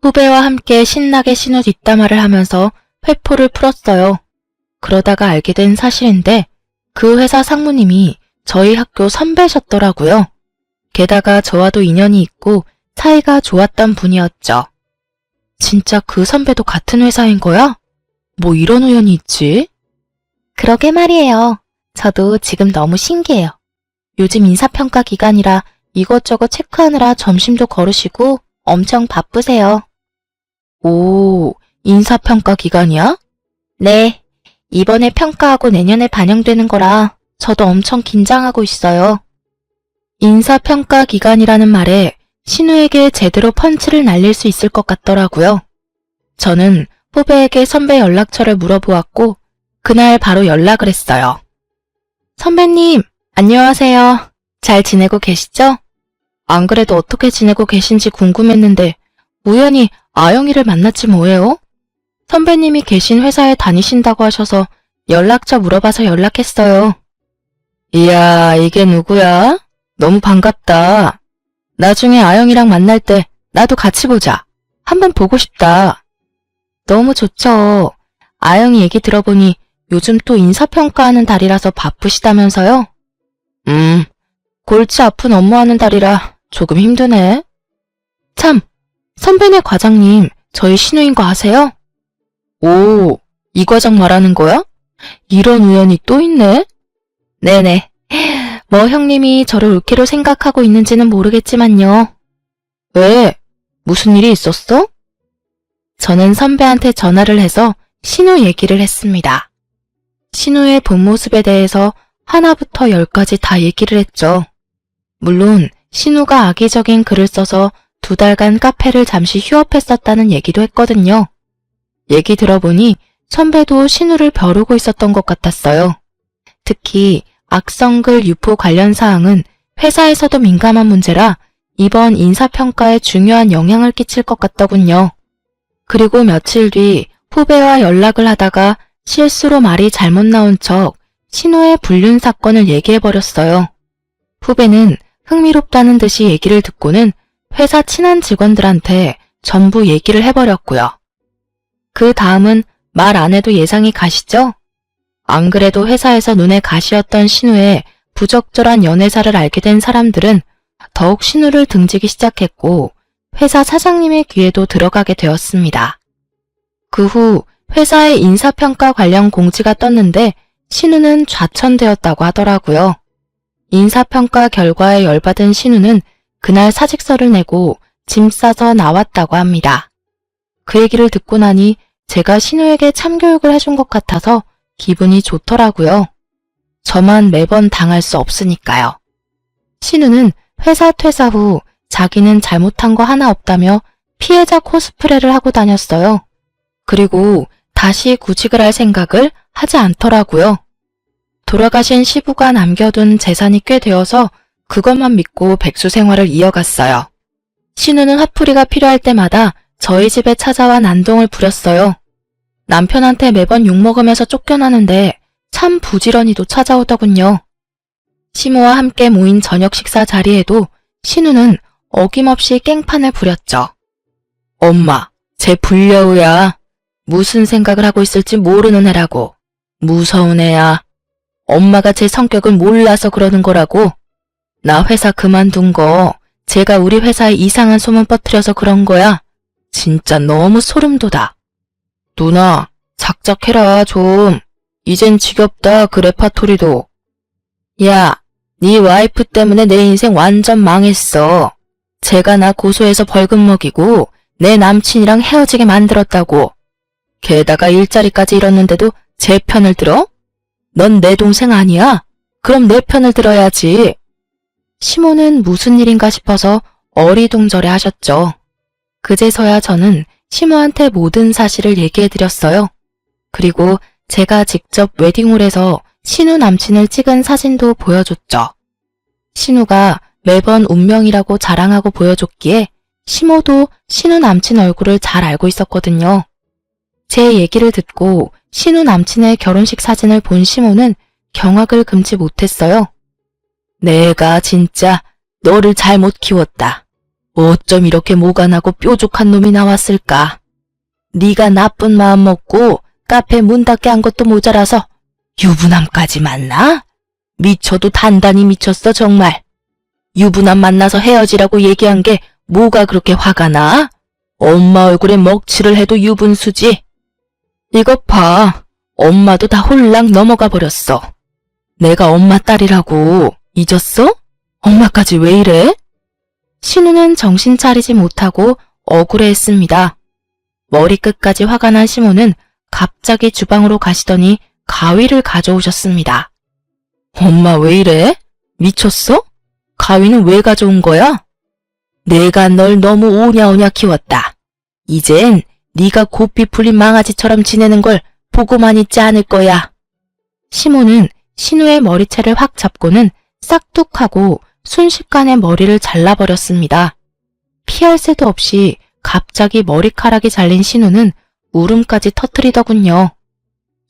후배와 함께 신나게 신우 뒷담화를 하면서 회포를 풀었어요. 그러다가 알게 된 사실인데 그 회사 상무님이 저희 학교 선배셨더라고요. 게다가 저와도 인연이 있고 사이가 좋았던 분이었죠. 진짜 그 선배도 같은 회사인 거야? 뭐 이런 우연이 있지? 그러게 말이에요. 저도 지금 너무 신기해요. 요즘 인사평가 기간이라 이것저것 체크하느라 점심도 거르시고 엄청 바쁘세요. 오, 인사평가 기간이야? 네, 이번에 평가하고 내년에 반영되는 거라 저도 엄청 긴장하고 있어요. 인사평가 기간이라는 말에 신우에게 제대로 펀치를 날릴 수 있을 것 같더라고요. 저는 후배에게 선배 연락처를 물어보았고 그날 바로 연락을 했어요. 선배님, 안녕하세요. 잘 지내고 계시죠? 안 그래도 어떻게 지내고 계신지 궁금했는데 우연히 아영이를 만났지 뭐예요? 선배님이 계신 회사에 다니신다고 하셔서 연락처 물어봐서 연락했어요. 이야, 이게 누구야? 너무 반갑다. 나중에 아영이랑 만날 때 나도 같이 보자. 한번 보고 싶다. 너무 좋죠. 아영이 얘기 들어보니 요즘 또 인사평가하는 달이라서 바쁘시다면서요? 골치 아픈 업무하는 달이라 조금 힘드네. 참, 선배네 과장님 저희 신우인 거 아세요? 오, 이 과장 말하는 거야? 이런 우연이 또 있네? 네네. 뭐 형님이 저를 올케로 생각하고 있는지는 모르겠지만요. 왜? 무슨 일이 있었어? 저는 선배한테 전화를 해서 신우 얘기를 했습니다. 신우의 본 모습에 대해서 하나부터 열까지 다 얘기를 했죠. 물론 신우가 악의적인 글을 써서 2달간 카페를 잠시 휴업했었다는 얘기도 했거든요. 얘기 들어보니 선배도 신우를 벼르고 있었던 것 같았어요. 특히 악성글 유포 관련 사항은 회사에서도 민감한 문제라 이번 인사평가에 중요한 영향을 끼칠 것 같더군요. 그리고 며칠 뒤 후배와 연락을 하다가 실수로 말이 잘못 나온 척 신우의 불륜 사건을 얘기해버렸어요. 후배는 흥미롭다는 듯이 얘기를 듣고는 회사 친한 직원들한테 전부 얘기를 해버렸고요. 그 다음은 말 안 해도 예상이 가시죠? 안 그래도 회사에서 눈에 가시였던 신우의 부적절한 연애사를 알게 된 사람들은 더욱 신우를 등지기 시작했고 회사 사장님의 귀에도 들어가게 되었습니다. 그 후 회사의 인사평가 관련 공지가 떴는데 신우는 좌천되었다고 하더라고요. 인사평가 결과에 열받은 신우는 그날 사직서를 내고 짐 싸서 나왔다고 합니다. 그 얘기를 듣고 나니 제가 신우에게 참교육을 해준 것 같아서 기분이 좋더라고요. 저만 매번 당할 수 없으니까요. 신우는 회사 퇴사 후 자기는 잘못한 거 하나 없다며 피해자 코스프레를 하고 다녔어요. 그리고 다시 구직을 할 생각을 하지 않더라고요. 돌아가신 시부가 남겨둔 재산이 꽤 되어서 그것만 믿고 백수 생활을 이어갔어요. 신우는 화풀이가 필요할 때마다 저희 집에 찾아와 난동을 부렸어요. 남편한테 매번 욕먹으면서 쫓겨나는데 참 부지런히도 찾아오더군요. 시모와 함께 모인 저녁 식사 자리에도 신우는 어김없이 깽판을 부렸죠. 엄마, 쟤 불려우야. 무슨 생각을 하고 있을지 모르는 애라고. 무서운 애야. 엄마가 제 성격을 몰라서 그러는 거라고. 나 회사 그만둔 거 제가 우리 회사에 이상한 소문 퍼뜨려서 그런 거야. 진짜 너무 소름 돋아. 누나, 작작해라 좀. 이젠 지겹다 그 레파토리도. 야, 네 와이프 때문에 내 인생 완전 망했어. 제가 나 고소해서 벌금 먹이고 내 남친이랑 헤어지게 만들었다고. 게다가 일자리까지 잃었는데도 제 편을 들어? 넌 내 동생 아니야? 그럼 내 편을 들어야지. 시모는 무슨 일인가 싶어서 어리둥절해 하셨죠. 그제서야 저는 시모한테 모든 사실을 얘기해드렸어요. 그리고 제가 직접 웨딩홀에서 신우 남친을 찍은 사진도 보여줬죠. 신우가 매번 운명이라고 자랑하고 보여줬기에 시모도 신우 남친 얼굴을 잘 알고 있었거든요. 제 얘기를 듣고 신우 남친의 결혼식 사진을 본 시모는 경악을 금치 못했어요. 내가 진짜 너를 잘못 키웠다. 어쩜 이렇게 모간하고 뾰족한 놈이 나왔을까. 네가 나쁜 마음 먹고 카페 문 닫게 한 것도 모자라서 유부남까지 만나? 미쳐도 단단히 미쳤어 정말. 유부남 만나서 헤어지라고 얘기한 게 뭐가 그렇게 화가 나? 엄마 얼굴에 먹칠을 해도 유분수지. 이것 봐. 엄마도 다 홀랑 넘어가 버렸어. 내가 엄마 딸이라고 잊었어? 엄마까지 왜 이래? 신우는 정신 차리지 못하고 억울해했습니다. 머리끝까지 화가 난 시모는 갑자기 주방으로 가시더니 가위를 가져오셨습니다. 엄마 왜 이래? 미쳤어? 가위는 왜 가져온 거야? 내가 널 너무 오냐오냐 키웠다. 이젠 네가 고삐 풀린 망아지처럼 지내는 걸 보고만 있지 않을 거야. 시모는 신우의 머리채를 확 잡고는 싹둑하고 순식간에 머리를 잘라버렸습니다. 피할 새도 없이 갑자기 머리카락이 잘린 신우는 울음까지 터뜨리더군요.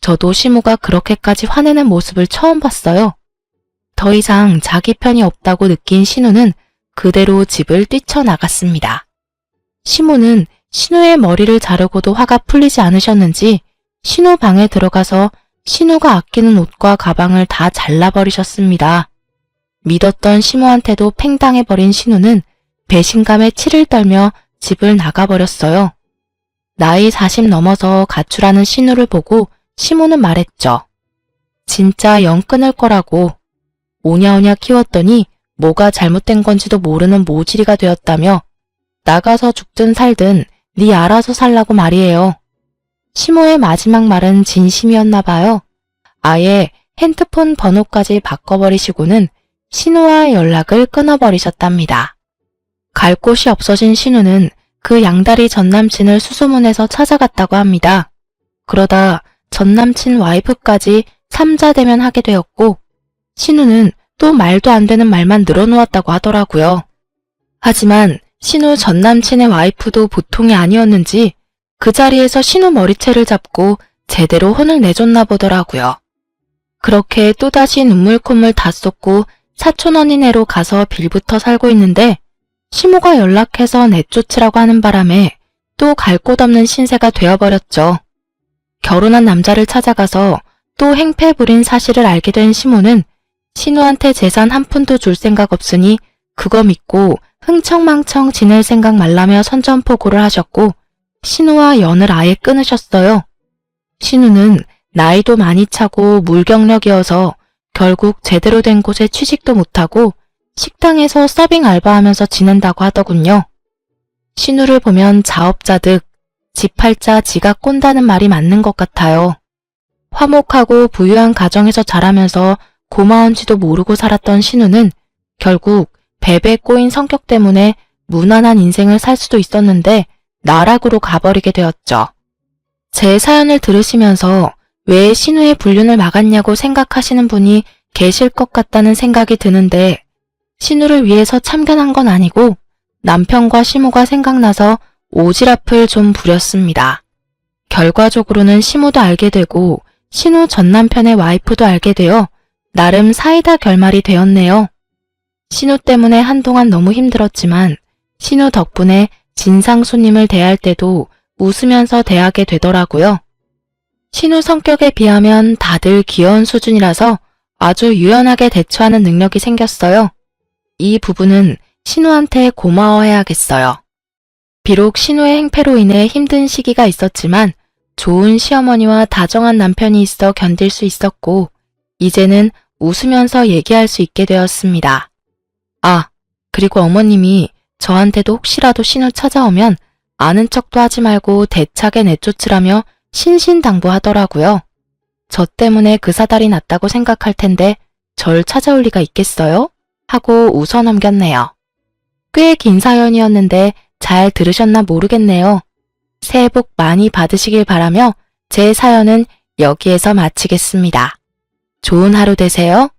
저도 시모가 그렇게까지 화내는 모습을 처음 봤어요. 더 이상 자기 편이 없다고 느낀 신우는 그대로 집을 뛰쳐나갔습니다. 시모는 신우의 머리를 자르고도 화가 풀리지 않으셨는지 신우 방에 들어가서 신우가 아끼는 옷과 가방을 다 잘라버리셨습니다. 믿었던 시모한테도 팽당해버린 신우는 배신감에 치를 떨며 집을 나가버렸어요. 나이 40 넘어서 가출하는 신우를 보고 시모는 말했죠. 진짜 영 끊을 거라고. 오냐오냐 키웠더니 뭐가 잘못된 건지도 모르는 모지리가 되었다며 나가서 죽든 살든 네 알아서 살라고 말이에요. 시모의 마지막 말은 진심이었나 봐요. 아예 핸드폰 번호까지 바꿔버리시고는 신우와 연락을 끊어버리셨답니다. 갈 곳이 없어진 신우는 그 양다리 전남친을 수소문해서 찾아갔다고 합니다. 그러다 전남친 와이프까지 삼자대면 하게 되었고 신우는 또 말도 안 되는 말만 늘어놓았다고 하더라고요. 하지만 신우 전남친의 와이프도 보통이 아니었는지 그 자리에서 신우 머리채를 잡고 제대로 혼을 내줬나 보더라고요. 그렇게 또다시 눈물 콧물 다 쏟고 사촌 언니네로 가서 빌부터 살고 있는데 시모가 연락해서 내쫓으라고 하는 바람에 또 갈 곳 없는 신세가 되어버렸죠. 결혼한 남자를 찾아가서 또 행패 부린 사실을 알게 된 시모는 신우한테 재산 한 푼도 줄 생각 없으니 그거 믿고 흥청망청 지낼 생각 말라며 선전포고를 하셨고 신우와 연을 아예 끊으셨어요. 신우는 나이도 많이 차고 물경력이어서 결국 제대로 된 곳에 취직도 못하고 식당에서 서빙 알바하면서 지낸다고 하더군요. 신우를 보면 자업자득, 집 팔자 지가 꼰다는 말이 맞는 것 같아요. 화목하고 부유한 가정에서 자라면서 고마운지도 모르고 살았던 신우는 결국 뱀에 꼬인 성격 때문에 무난한 인생을 살 수도 있었는데 나락으로 가버리게 되었죠. 제 사연을 들으시면서 왜 신우의 불륜을 막았냐고 생각하시는 분이 계실 것 같다는 생각이 드는데 신우를 위해서 참견한 건 아니고 남편과 시모가 생각나서 오지랖을 좀 부렸습니다. 결과적으로는 시모도 알게 되고 신우 전 남편의 와이프도 알게 되어 나름 사이다 결말이 되었네요. 신우 때문에 한동안 너무 힘들었지만 신우 덕분에 진상 손님을 대할 때도 웃으면서 대하게 되더라고요. 신우 성격에 비하면 다들 귀여운 수준이라서 아주 유연하게 대처하는 능력이 생겼어요. 이 부분은 신우한테 고마워해야겠어요. 비록 신우의 행패로 인해 힘든 시기가 있었지만 좋은 시어머니와 다정한 남편이 있어 견딜 수 있었고 이제는 웃으면서 얘기할 수 있게 되었습니다. 아, 그리고 어머님이 저한테도 혹시라도 신우 찾아오면 아는 척도 하지 말고 대차게 내쫓으라며 신신당부하더라고요. 저 때문에 그 사달이 났다고 생각할 텐데 절 찾아올 리가 있겠어요? 하고 웃어 넘겼네요. 꽤 긴 사연이었는데 잘 들으셨나 모르겠네요. 새해 복 많이 받으시길 바라며 제 사연은 여기에서 마치겠습니다. 좋은 하루 되세요.